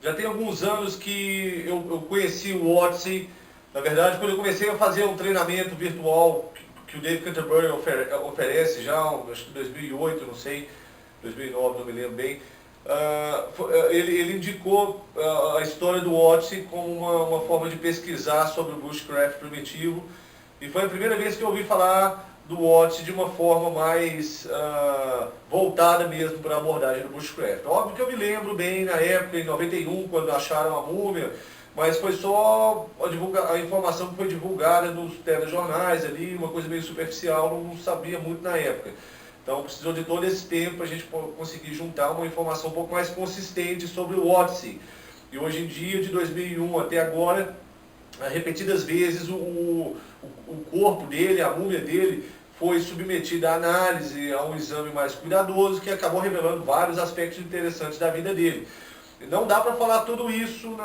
Já tem alguns anos que eu conheci o Odyssey. Na verdade, quando eu comecei a fazer um treinamento virtual que o Dave Canterbury oferece já, acho que em 2008, não sei, 2009, não me lembro bem. Ele indicou a história do Odyssey como uma forma de pesquisar sobre o bushcraft primitivo. E foi a primeira vez que eu ouvi falar do Odyssey de uma forma mais voltada mesmo para a abordagem do bushcraft. Óbvio que eu me lembro bem na época, em 91, quando acharam a múmia, mas foi só a informação que foi divulgada nos telejornais ali, uma coisa meio superficial, não sabia muito na época. Então precisou de todo esse tempo para a gente conseguir juntar uma informação um pouco mais consistente sobre o Odyssey. E hoje em dia, de 2001 até agora, repetidas vezes o corpo dele, a múmia dele, foi submetida à análise, a um exame mais cuidadoso, que acabou revelando vários aspectos interessantes da vida dele. Não dá para falar tudo isso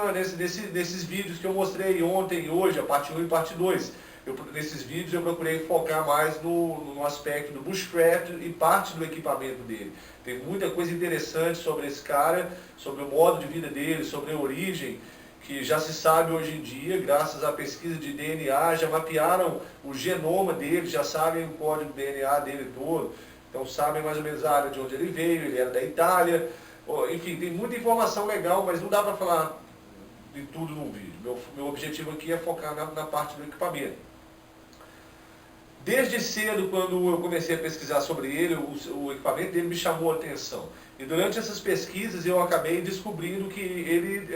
nesses vídeos que eu mostrei ontem e hoje, a parte 1 e parte 2. Nesses vídeos eu procurei focar mais no aspecto do bushcraft e parte do equipamento dele. Tem muita coisa interessante sobre esse cara, sobre o modo de vida dele, sobre a origem, que já se sabe hoje em dia, graças à pesquisa de DNA, já mapearam o genoma dele, já sabem o código DNA dele todo, então sabem mais ou menos a área de onde ele veio, ele era da Itália, enfim, tem muita informação legal, mas não dá para falar de tudo num vídeo. Meu objetivo aqui é focar na parte do equipamento. Desde cedo, quando eu comecei a pesquisar sobre ele, o equipamento dele me chamou a atenção. E durante essas pesquisas eu acabei descobrindo que ele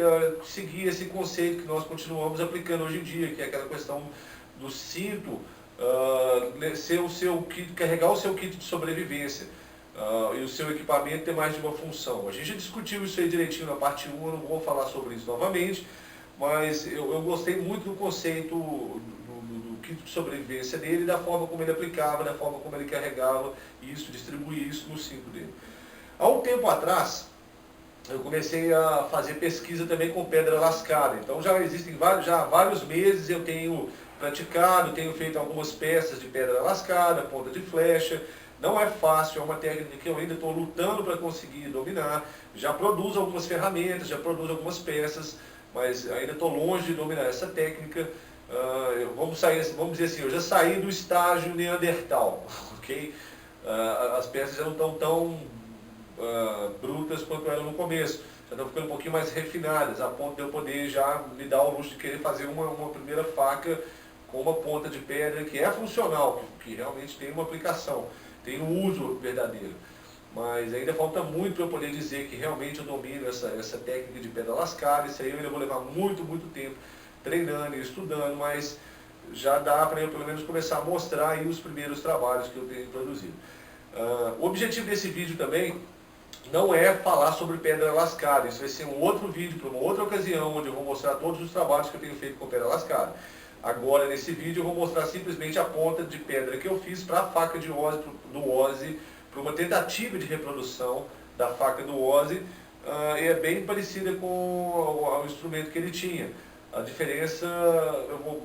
seguia esse conceito que nós continuamos aplicando hoje em dia, que é aquela questão do cinto, carregar o seu kit de sobrevivência. E o seu equipamento ter mais de uma função. A gente já discutiu isso aí direitinho na parte 1, eu não vou falar sobre isso novamente, mas eu gostei muito do conceito do kit de sobrevivência dele, da forma como ele aplicava, da forma como ele carregava isso, distribuía isso no cinto dele. Há um tempo atrás, eu comecei a fazer pesquisa também com pedra lascada. Então já existem há vários meses eu tenho praticado, tenho feito algumas peças de pedra lascada, ponta de flecha. Não é fácil, é uma técnica que eu ainda estou lutando para conseguir dominar. Já produzo algumas ferramentas, já produzo algumas peças, mas ainda estou longe de dominar essa técnica. Vamos dizer assim, eu já saí do estágio Neandertal, ok? As peças já não estão tão brutas quanto eram no começo. Já estão ficando um pouquinho mais refinadas, a ponto de eu poder já me dar o luxo de querer fazer uma primeira faca com uma ponta de pedra que é funcional, que realmente tem uma aplicação, tem um uso verdadeiro. Mas ainda falta muito para eu poder dizer que realmente eu domino essa técnica de pedra lascada. Isso aí eu ainda vou levar muito tempo treinando e estudando, mas já dá para eu pelo menos começar a mostrar aí os primeiros trabalhos que eu tenho produzido. O objetivo desse vídeo também não é falar sobre pedra lascada. Isso vai ser um outro vídeo para uma outra ocasião, onde eu vou mostrar todos os trabalhos que eu tenho feito com pedra lascada. Agora, nesse vídeo, eu vou mostrar simplesmente a ponta de pedra que eu fiz para a faca do Ozzy, para uma tentativa de reprodução da faca do Ozzy, e é bem parecida com o instrumento que ele tinha. A diferença, eu vou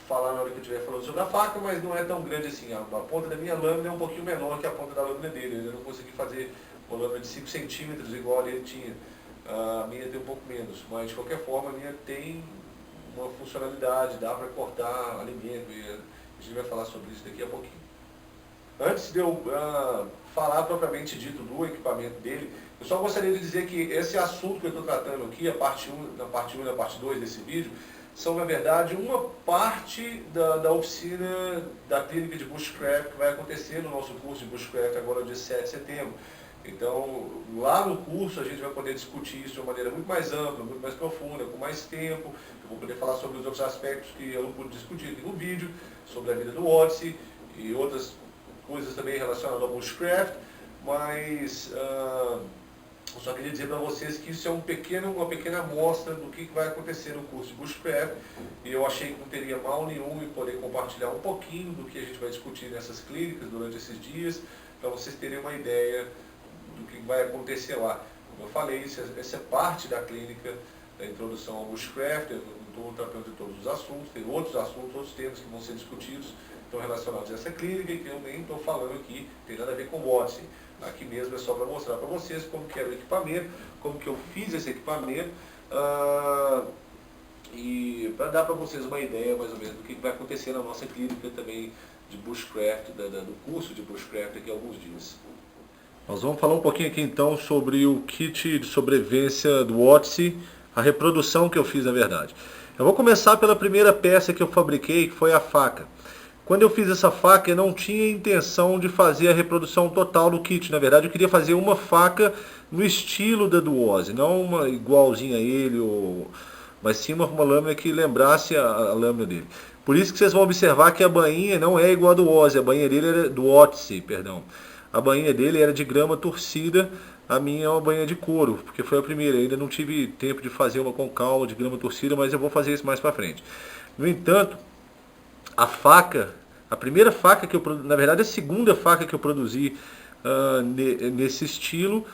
falar na hora que eu estiver falando sobre a faca, mas não é tão grande assim. A ponta da minha lâmina é um pouquinho menor que a ponta da lâmina dele. Eu ainda não consegui fazer uma lâmina de 5 centímetros igual ele tinha. A minha tem um pouco menos, mas de qualquer forma a minha tem uma funcionalidade, dá para cortar alimento, e a gente vai falar sobre isso daqui a pouquinho. Antes de eu falar propriamente dito do equipamento dele, eu só gostaria de dizer que esse assunto que eu estou tratando aqui, na parte 1 e na parte 2 desse vídeo, são na verdade uma parte da oficina da clínica de Bushcraft que vai acontecer no nosso curso de Bushcraft agora dia 7 de setembro. Então, lá no curso a gente vai poder discutir isso de uma maneira muito mais ampla, muito mais profunda, com mais tempo. Eu vou poder falar sobre os outros aspectos que eu não pude discutir aqui no vídeo, sobre a vida do Odyssey e outras coisas também relacionadas ao Bushcraft, mas eu só queria dizer para vocês que isso é uma pequena amostra do que vai acontecer no curso de Bushcraft, e eu achei que não teria mal nenhum em poder compartilhar um pouquinho do que a gente vai discutir nessas clínicas durante esses dias, para vocês terem uma ideia do que vai acontecer lá. Como eu falei, essa é parte da clínica, da introdução ao Bushcraft. Eu não estou tratando de todos os assuntos, tem outros assuntos, outros temas que vão ser discutidos, estão relacionados a essa clínica, que eu nem estou falando aqui, tem nada a ver com o Odyssey. Aqui mesmo é só para mostrar para vocês como que era o equipamento, como que eu fiz esse equipamento, E para dar para vocês uma ideia mais ou menos do que vai acontecer na nossa clínica também de Bushcraft, do curso de Bushcraft daqui a alguns dias. Nós vamos falar um pouquinho aqui então sobre o kit de sobrevivência do Odyssey, a reprodução que eu fiz na verdade. Eu vou começar pela primeira peça que eu fabriquei, que foi a faca. Quando eu fiz essa faca, eu não tinha intenção de fazer a reprodução total do kit. Na verdade, eu queria fazer uma faca no estilo da do Ozzy, não uma igualzinha a ele, mas sim uma lâmina que lembrasse a lâmina dele. Por isso que vocês vão observar que a bainha não é igual a do Ozzy, a bainha dele era do Odyssey, perdão. A bainha dele era de grama torcida, a minha é uma bainha de couro, porque foi a primeira. Eu ainda não tive tempo de fazer uma com calma de grama torcida, mas eu vou fazer isso mais para frente. No entanto, a faca, a primeira faca que eu produzi, na verdade a segunda faca que eu produzi nesse estilo,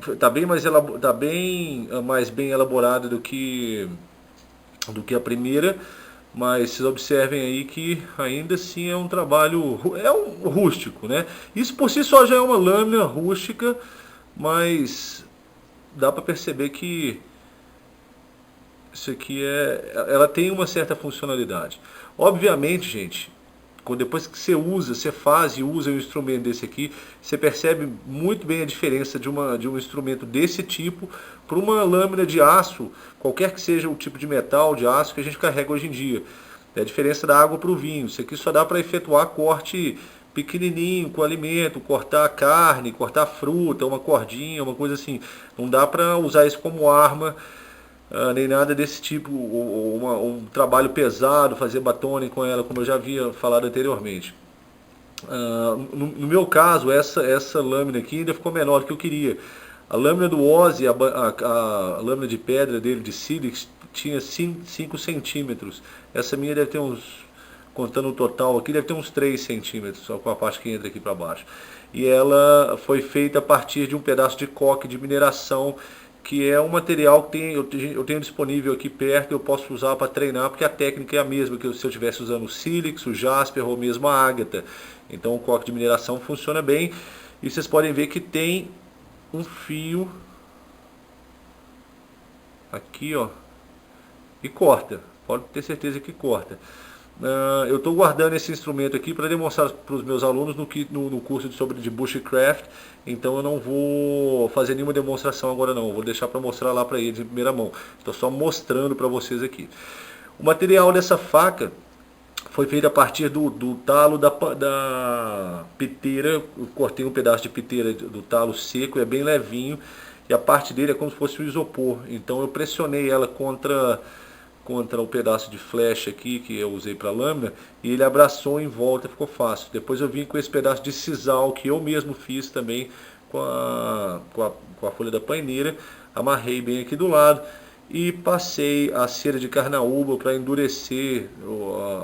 está bem mais bem elaborada do que a primeira, mas vocês observem aí que ainda assim é um trabalho, é um rústico, né? Isso por si só já é uma lâmina rústica, mas dá para perceber que isso aqui ela tem uma certa funcionalidade. Obviamente, gente, depois que você usa, você faz e usa um instrumento desse aqui, você percebe muito bem a diferença de um instrumento desse tipo para uma lâmina de aço, qualquer que seja o tipo de metal, de aço que a gente carrega hoje em dia. É a diferença da água para o vinho. Isso aqui só dá para efetuar corte pequenininho com alimento, cortar carne, cortar fruta, uma cordinha, uma coisa assim. Não dá para usar isso como arma, nem nada desse tipo, um trabalho pesado, fazer batone com ela, como eu já havia falado anteriormente. No meu caso, essa lâmina aqui ainda ficou menor do que eu queria. A lâmina do Ozzy, a lâmina de pedra dele, de sílex, tinha 5 centímetros. Essa minha deve ter uns, contando o total aqui, deve ter uns 3 centímetros, só com a parte que entra aqui para baixo. E ela foi feita a partir de um pedaço de coque de mineração, que é um material que eu tenho disponível aqui perto, eu posso usar para treinar, porque a técnica é a mesma que se eu estivesse usando o sílex, o jasper ou mesmo a ágata. Então o coque de mineração funciona bem, e vocês podem ver que tem um fio aqui, ó, e corta, pode ter certeza que corta. Eu estou guardando esse instrumento aqui para demonstrar para os meus alunos no curso de Bushcraft, então eu não vou fazer nenhuma demonstração agora não, vou deixar para mostrar lá para eles em primeira mão. Estou só mostrando para vocês aqui. O material dessa faca foi feito a partir do talo da piteira. Eu cortei um pedaço de piteira do talo seco, é bem levinho, e a parte dele é como se fosse um isopor, então eu pressionei ela contra o pedaço de flecha aqui que eu usei para a lâmina, e ele abraçou em volta, ficou fácil. Depois eu vim com esse pedaço de sisal que eu mesmo fiz também com a folha da paineira, amarrei bem aqui do lado e passei a cera de carnaúba para endurecer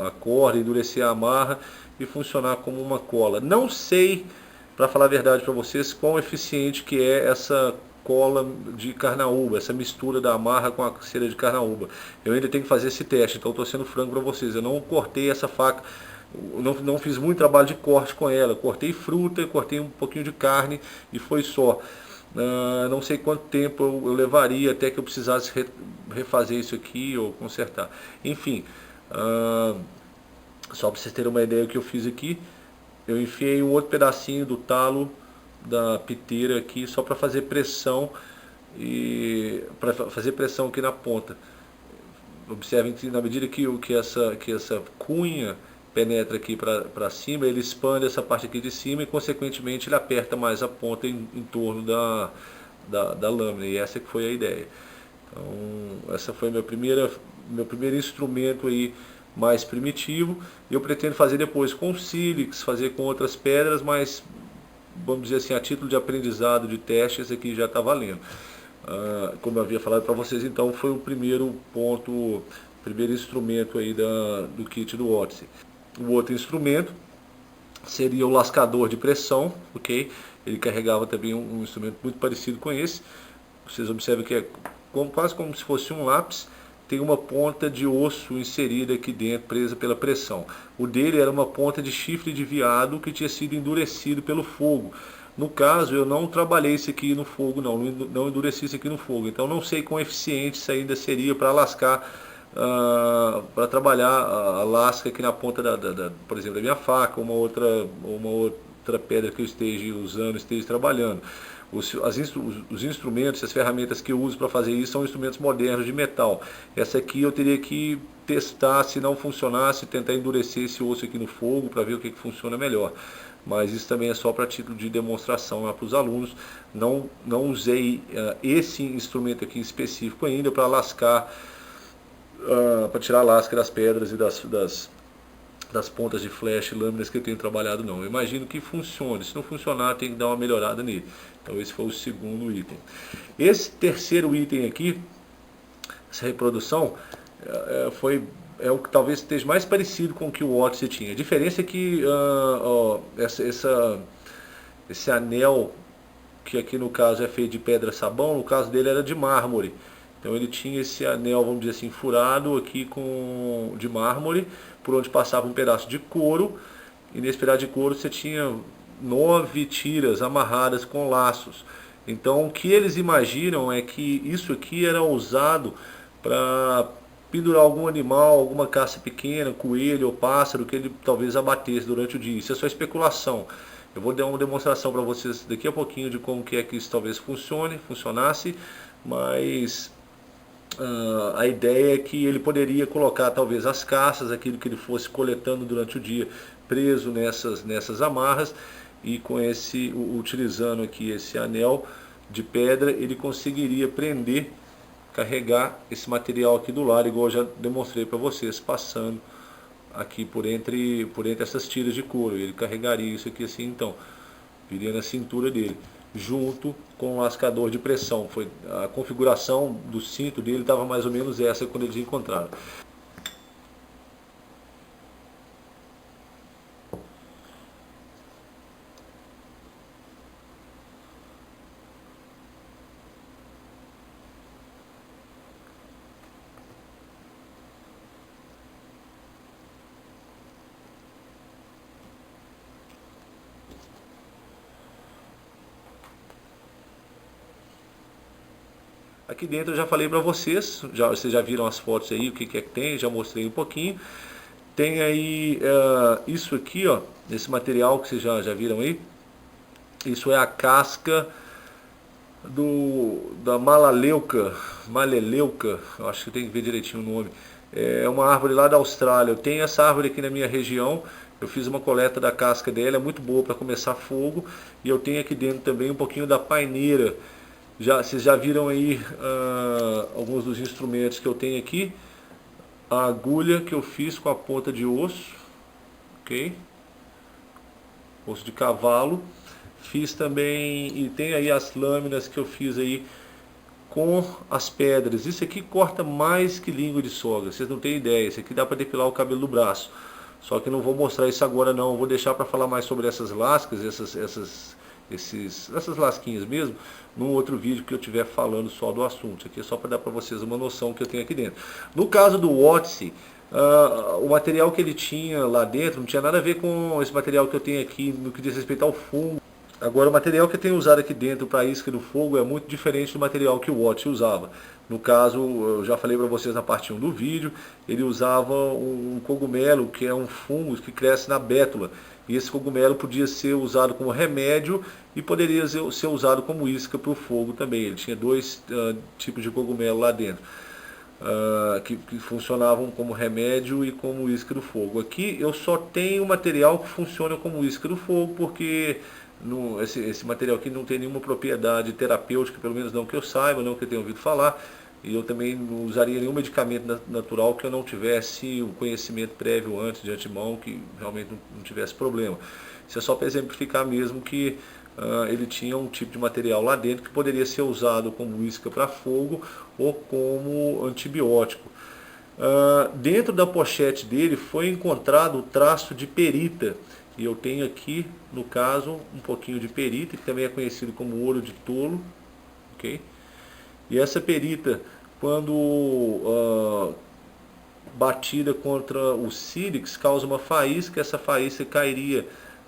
a corda, endurecer a amarra e funcionar como uma cola. Não sei, para falar a verdade para vocês, quão eficiente que é essa cola de carnaúba, essa mistura da amarra com a cera de carnaúba. Eu ainda tenho que fazer esse teste, então estou sendo franco para vocês. Eu não cortei essa faca, não fiz muito trabalho de corte com ela. Cortei fruta, cortei um pouquinho de carne e foi só. Não sei quanto tempo eu levaria até que eu precisasse refazer isso aqui ou consertar. Enfim, só para vocês terem uma ideia do que eu fiz aqui, eu enfiei um outro pedacinho do talo da piteira aqui só para fazer pressão aqui na ponta. Observem que na medida que essa cunha penetra aqui para cima, ele expande essa parte aqui de cima e consequentemente ele aperta mais a ponta em torno da lâmina, e essa que foi a ideia. Então essa foi meu primeiro instrumento aí mais primitivo. Eu pretendo fazer depois com sílex, fazer com outras pedras, mas vamos dizer assim, a título de aprendizado, de teste, esse aqui já está valendo. Como eu havia falado para vocês, então foi o primeiro ponto, o primeiro instrumento aí do kit do Odyssey. O outro instrumento seria o lascador de pressão, ok? Ele carregava também um instrumento muito parecido com esse. Vocês observam que é quase como se fosse um lápis, tem uma ponta de osso inserida aqui dentro, presa pela pressão. O dele era uma ponta de chifre de veado que tinha sido endurecido pelo fogo. No caso, eu não trabalhei isso aqui no fogo, não endureci isso aqui no fogo. Então, não sei quão eficiente isso ainda seria para lascar, para trabalhar a lasca aqui na ponta, por exemplo, da minha faca, uma outra pedra que eu esteja usando, esteja trabalhando. Os instrumentos, as ferramentas que eu uso para fazer isso são instrumentos modernos de metal. Essa aqui eu teria que testar, se não funcionasse, tentar endurecer esse osso aqui no fogo para ver o que funciona melhor. Mas isso também é só para título de demonstração para os alunos. Não usei esse instrumento aqui específico ainda para lascar, para tirar a lasca das pedras e das pontas de flash, lâminas que eu tenho trabalhado não. Eu imagino que funcione. Se não funcionar, tem que dar uma melhorada nele. Então esse foi o segundo item. Esse terceiro item aqui, essa reprodução, é o que talvez esteja mais parecido com o que o Odyssey tinha. A diferença é que esse anel, que aqui no caso é feito de pedra sabão, no caso dele era de mármore. Então ele tinha esse anel, vamos dizer assim, furado aqui de mármore, por onde passava um pedaço de couro, e nesse pedaço de couro você tinha 9 tiras amarradas com laços. Então o que eles imaginam é que isso aqui era usado para pendurar algum animal, alguma caça pequena, coelho ou pássaro, que ele talvez abatesse durante o dia. Isso é só especulação. Eu vou dar uma demonstração para vocês daqui a pouquinho de como que é que isso talvez funcionasse, mas a ideia é que ele poderia colocar talvez as caças, aquilo que ele fosse coletando durante o dia, preso nessas amarras, e utilizando aqui esse anel de pedra, ele conseguiria prender, carregar esse material aqui do lado, igual eu já demonstrei para vocês, passando aqui por entre essas tiras de couro. Ele carregaria isso aqui assim, então, viria na cintura dele, junto com o lascador de pressão. A configuração do cinto dele estava mais ou menos essa quando eles encontraram. Aqui dentro eu já falei para vocês, vocês já viram as fotos aí, o que é que tem, já mostrei um pouquinho. Tem aí isso aqui, ó, esse material que vocês já viram aí. Isso é a casca da maleleuca, eu acho que tem que ver direitinho o nome. É uma árvore lá da Austrália. Eu tenho essa árvore aqui na minha região. Eu fiz uma coleta da casca dela, é muito boa para começar fogo. E eu tenho aqui dentro também um pouquinho da paineira. Vocês já viram aí alguns dos instrumentos que eu tenho aqui. A agulha que eu fiz com a ponta de osso, ok? Osso de cavalo. Fiz também, e tem aí as lâminas que eu fiz aí com as pedras. Isso aqui corta mais que língua de sogra, vocês não têm ideia. Isso aqui dá para depilar o cabelo do braço. Só que eu não vou mostrar isso agora não, eu vou deixar para falar mais sobre essas lascas, essas lasquinhas mesmo, num outro vídeo que eu estiver falando só do assunto. Isso aqui é só para dar para vocês uma noção que eu tenho aqui dentro. No caso do Odyssey, o material que ele tinha lá dentro não tinha nada a ver com esse material que eu tenho aqui no que diz respeito ao fungo. Agora, o material que eu tenho usado aqui dentro para a isca do fogo é muito diferente do material que o Odyssey usava. No caso, eu já falei para vocês na parte 1 do vídeo, ele usava um cogumelo, que é um fungo que cresce na bétula. E esse cogumelo podia ser usado como remédio e poderia ser usado como isca para o fogo também. Ele tinha dois tipos de cogumelo lá dentro, que funcionavam como remédio e como isca do fogo. Aqui eu só tenho material que funciona como isca do fogo, porque esse material aqui não tem nenhuma propriedade terapêutica, pelo menos não que eu saiba, não que eu tenha ouvido falar. E eu também não usaria nenhum medicamento natural que eu não tivesse o conhecimento prévio antes, de antemão, que realmente não tivesse problema. Isso é só para exemplificar mesmo que ele tinha um tipo de material lá dentro que poderia ser usado como isca para fogo ou como antibiótico. Dentro da pochete dele foi encontrado o traço de perita. E eu tenho aqui, no caso, um pouquinho de perita, que também é conhecido como ouro de tolo. Okay? E essa perita, quando batida contra o sílex, causa uma faísca. Essa faísca cairia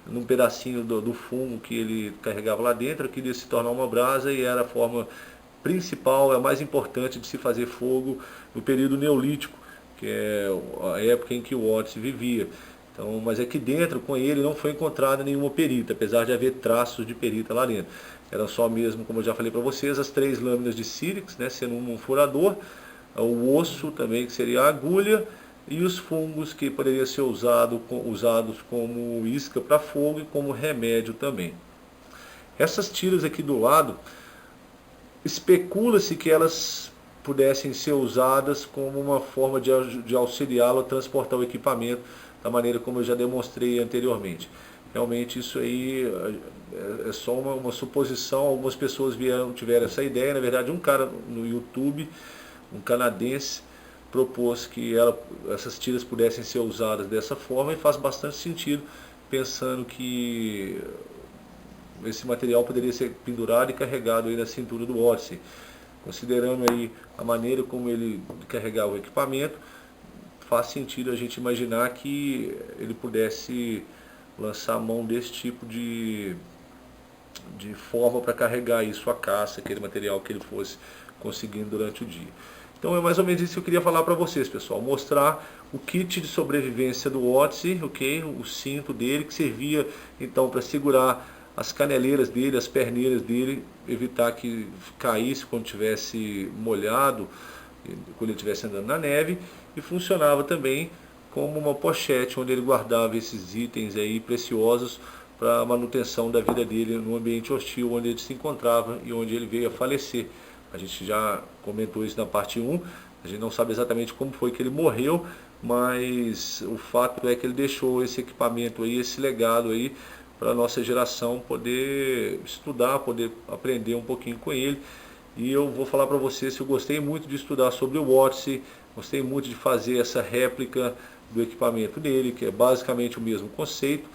num pedacinho do fumo que ele carregava lá dentro, aquilo ia se tornar uma brasa e era a forma principal, a mais importante de se fazer fogo no período neolítico, que é a época em que o Watts vivia. Então, mas aqui dentro, com ele, não foi encontrada nenhuma perita, apesar de haver traços de perita lá dentro. Eram só mesmo, como eu já falei para vocês, as 3 lâminas de sílex, né, sendo um furador, o osso também, que seria a agulha, e os fungos que poderiam ser usados como isca para fogo e como remédio também. Essas tiras aqui do lado, especula-se que elas pudessem ser usadas como uma forma de auxiliá-lo a transportar o equipamento da maneira como eu já demonstrei anteriormente. Realmente isso aí é só uma suposição, algumas pessoas tiveram essa ideia. Na verdade, um cara no YouTube, um canadense, propôs que essas tiras pudessem ser usadas dessa forma, e faz bastante sentido, pensando que esse material poderia ser pendurado e carregado aí na cintura do Odyssey. Considerando aí a maneira como ele carregava o equipamento, faz sentido a gente imaginar que ele pudesse lançar a mão desse tipo de forma para carregar aí sua caça, aquele material que ele fosse conseguindo durante o dia. Então é mais ou menos isso que eu queria falar para vocês, pessoal. Mostrar o kit de sobrevivência do Odyssey, ok? O cinto dele, que servia então para segurar as caneleiras dele, as perneiras dele, evitar que caísse quando estivesse molhado, quando ele estivesse andando na neve, e funcionava também como uma pochete onde ele guardava esses itens aí preciosos para a manutenção da vida dele no ambiente hostil onde ele se encontrava e onde ele veio a falecer. A gente já comentou isso na parte 1, a gente não sabe exatamente como foi que ele morreu, mas o fato é que ele deixou esse equipamento aí, esse legado aí, para a nossa geração poder estudar, poder aprender um pouquinho com ele. E eu vou falar para vocês que eu gostei muito de estudar sobre o Odyssey, gostei muito de fazer essa réplica do equipamento dele, que é basicamente o mesmo conceito.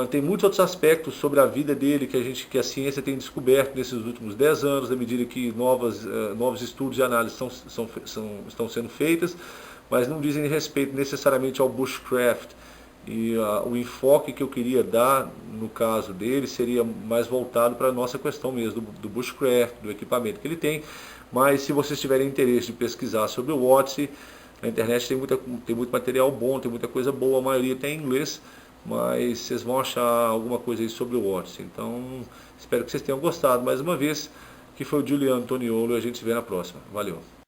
Tem muitos outros aspectos sobre a vida dele que a ciência tem descoberto nesses últimos 10 anos, à medida que novos estudos e análises estão sendo feitas, mas não dizem respeito necessariamente ao bushcraft. E o enfoque que eu queria dar no caso dele seria mais voltado para a nossa questão mesmo do bushcraft, do equipamento que ele tem. Mas se vocês tiverem interesse de pesquisar sobre o Odyssey, na internet tem muito material bom, tem muita coisa boa, a maioria tem em inglês, mas vocês vão achar alguma coisa aí sobre o Odyssey. Então espero que vocês tenham gostado mais uma vez, que foi o Giuliano Toniolo, e a gente se vê na próxima. Valeu!